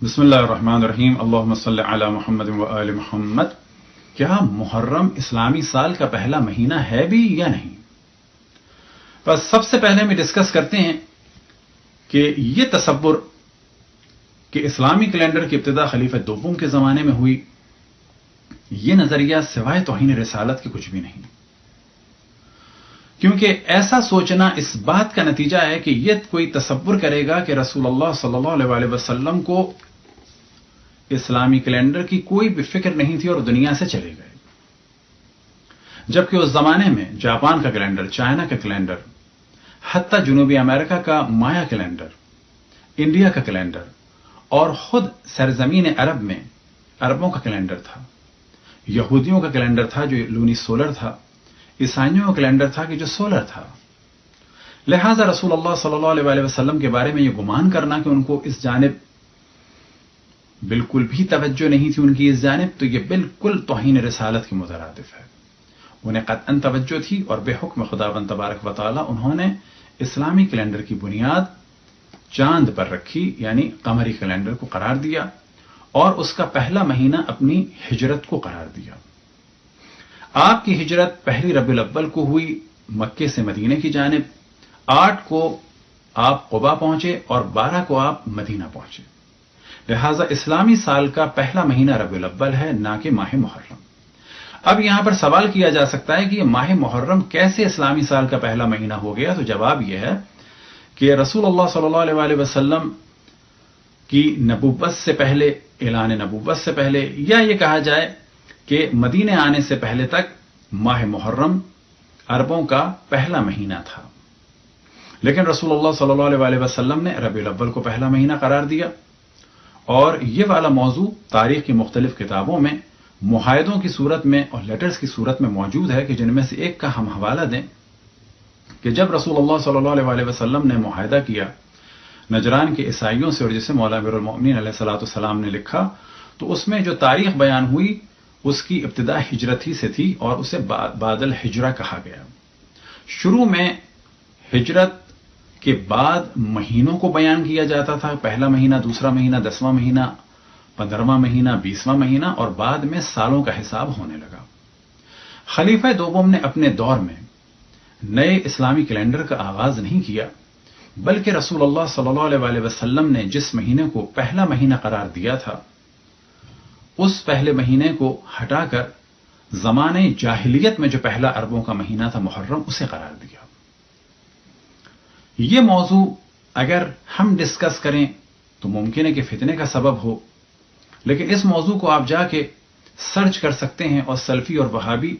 بسم اللہ الرحمن الرحیم اللہم صلی علی محمد و آل محمد۔ کیا محرم اسلامی سال کا پہلا مہینہ ہے بھی یا نہیں؟ بس سب سے پہلے ہم ڈسکس کرتے ہیں کہ یہ تصور کہ اسلامی کیلنڈر کی ابتدا خلیفہ دوم کے زمانے میں ہوئی، یہ نظریہ سوائے توہین رسالت کے کچھ بھی نہیں، کیونکہ ایسا سوچنا اس بات کا نتیجہ ہے کہ یہ کوئی تصور کرے گا کہ رسول اللہ صلی اللہ علیہ وسلم کو اسلامی کیلنڈر کی کوئی بھی فکر نہیں تھی اور دنیا سے چلے گئے، جبکہ اس زمانے میں جاپان کا کیلنڈر، چائنا کا کیلنڈر، حتیٰ جنوبی امریکہ کا مایا کیلنڈر، انڈیا کا کیلنڈر اور خود سرزمین عرب میں عربوں کا کیلنڈر تھا، یہودیوں کا کیلنڈر تھا جو لونی سولر تھا، عیسائیوں کا کیلنڈر تھا کہ جو سولر تھا۔ لہذا رسول اللہ صلی اللہ علیہ وسلم کے بارے میں یہ گمان کرنا کہ ان کو اس جانب بالکل بھی توجہ نہیں تھی، ان کی اس جانب، تو یہ بالکل توہین رسالت کے مترادف ہے۔ انہیں قطعاً توجہ تھی اور بے حکم خداوند تبارک و تعالی انہوں نے اسلامی کیلنڈر کی بنیاد چاند پر رکھی، یعنی قمری کیلنڈر کو قرار دیا اور اس کا پہلا مہینہ اپنی ہجرت کو قرار دیا۔ آپ کی ہجرت پہلی ربیع الاول کو ہوئی مکے سے مدینے کی جانب، 8 کو آپ قباء پہنچے اور 12 کو آپ مدینہ پہنچے۔ لہذا اسلامی سال کا پہلا مہینہ ربیع الاول ہے، نہ کہ ماہ محرم۔ اب یہاں پر سوال کیا جا سکتا ہے کہ یہ ماہ محرم کیسے اسلامی سال کا پہلا مہینہ ہو گیا؟ تو جواب یہ ہے کہ رسول اللہ صلی اللہ علیہ وسلم کی نبوت سے پہلے، اعلان نبوت سے پہلے، یا یہ کہا جائے کہ مدینے آنے سے پہلے تک ماہ محرم عربوں کا پہلا مہینہ تھا، لیکن رسول اللہ صلی اللہ علیہ وسلم نے ربیع الاول کو پہلا مہینہ قرار دیا۔ اور یہ والا موضوع تاریخ کی مختلف کتابوں میں معاہدوں کی صورت میں اور لیٹرز کی صورت میں موجود ہے، کہ جن میں سے ایک کا ہم حوالہ دیں کہ جب رسول اللہ صلی اللہ علیہ وسلم نے معاہدہ کیا نجران کے عیسائیوں سے، اور جسے مولا امیر المؤمنین علیہ الصلوۃ والسلام نے لکھا، تو اس میں جو تاریخ بیان ہوئی اس کی ابتدا ہجرت ہی سے تھی اور اسے بعد الہجرہ کہا گیا۔ شروع میں ہجرت کے بعد مہینوں کو بیان کیا جاتا تھا، پہلا مہینہ، دوسرا مہینہ، 10واں مہینہ، 15واں مہینہ، 20واں مہینہ، اور بعد میں سالوں کا حساب ہونے لگا۔ خلیفہ دوم نے اپنے دور میں نئے اسلامی کیلنڈر کا آغاز نہیں کیا، بلکہ رسول اللہ صلی اللہ علیہ وسلم نے جس مہینے کو پہلا مہینہ قرار دیا تھا، اس پہلے مہینے کو ہٹا کر زمانے جاہلیت میں جو پہلا عربوں کا مہینہ تھا محرم، اسے قرار دیا۔ یہ موضوع اگر ہم ڈسکس کریں تو ممکن ہے کہ فتنے کا سبب ہو، لیکن اس موضوع کو آپ جا کے سرچ کر سکتے ہیں اور سلفی اور وہابی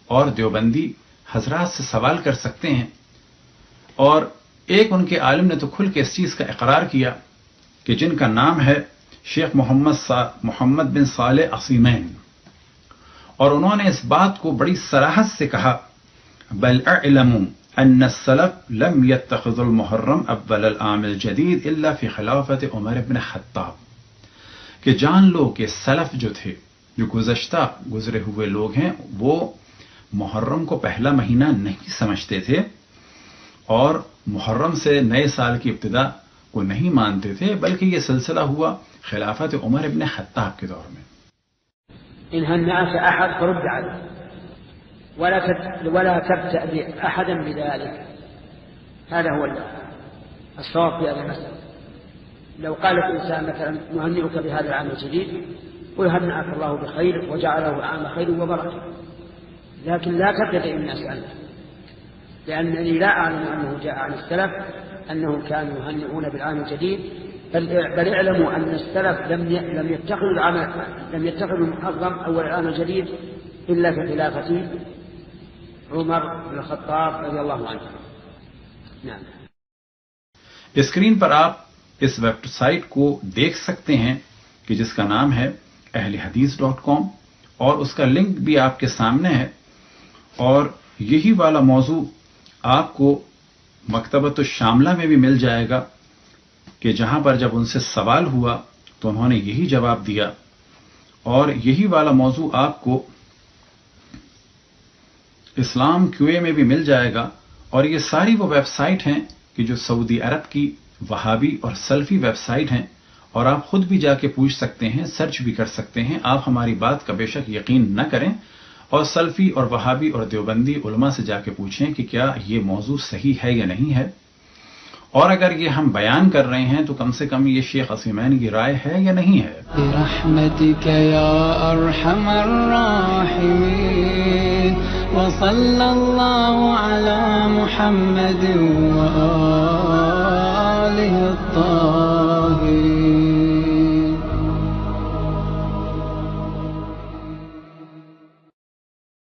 اور دیوبندی حضرات سے سوال کر سکتے ہیں، اور ایک ان کے عالم نے تو کھل کے اس چیز کا اقرار کیا کہ جن کا نام ہے شیخ محمد بن صالح عثیمین، اور انہوں نے اس بات کو بڑی صراحت سے کہا، بل اعلموا ان السلف لم يتخذوا المحرم اول العام الجدید الا فی خلافت عمر بن خطاب، کہ جان لو کہ سلف جو تھے، جو گزرے ہوئے لوگ ہیں، وہ محرم کو پہلا مہینہ نہیں سمجھتے تھے اور محرم سے نئے سال کی ابتدا کو نہیں مانتے تھے، بلکہ یہ سلسلہ ہوا خلافت عمر بن خطاب کے دور میں۔ إنها الناس أحد فرد عليه ولا تبتأ أحدا بذلك، هذا هو الصواب في هذا المسألة. لو قال الإنسان مثلا نهنئك بهذا العام الجديد، ويهنئك الله بخير وجعله عام خير وبركة، لكن لا تبتدئ الناس عنه، لأنني لا أعلم أنه جاء عن السلف أنهم كانوا يهنئون بالعام الجديد، بل اعلموا أن السلف لم يتخذوا المحرم أول العام الجديد إلا في خلافة عمر بن الخطاب رضي الله عنه۔ نعم۔ اسکرین پر آپ اس ویب سائٹ کو دیکھ سکتے ہیں کہ جس کا نام ہے اہلحدیث.com، اور اس کا لنک بھی آپ کے سامنے ہے، اور یہی والا موضوع آپ کو مکتبۃ الشاملہ میں بھی مل جائے گا، کہ جہاں پر جب ان سے سوال ہوا تو انہوں نے یہی جواب دیا، اور یہی والا موضوع آپ کو اسلام QA میں بھی مل جائے گا، اور یہ ساری وہ ویب سائٹ ہیں کہ جو سعودی عرب کی وہابی اور سلفی ویب سائٹ ہیں، اور آپ خود بھی جا کے پوچھ سکتے ہیں، سرچ بھی کر سکتے ہیں. آپ ہماری بات کا بے شک یقین نہ کریں اور سلفی اور وہابی اور دیوبندی علماء سے جا کے پوچھیں کہ کیا یہ موضوع صحیح ہے یا نہیں ہے. اور اگر یہ ہم بیان کر رہے ہیں تو کم سے کم یہ شیخ عثیمین کی رائے ہے یا نہیں ہے. برحمتک یا ارحم الراحمین وصلی اللہ علی محمد و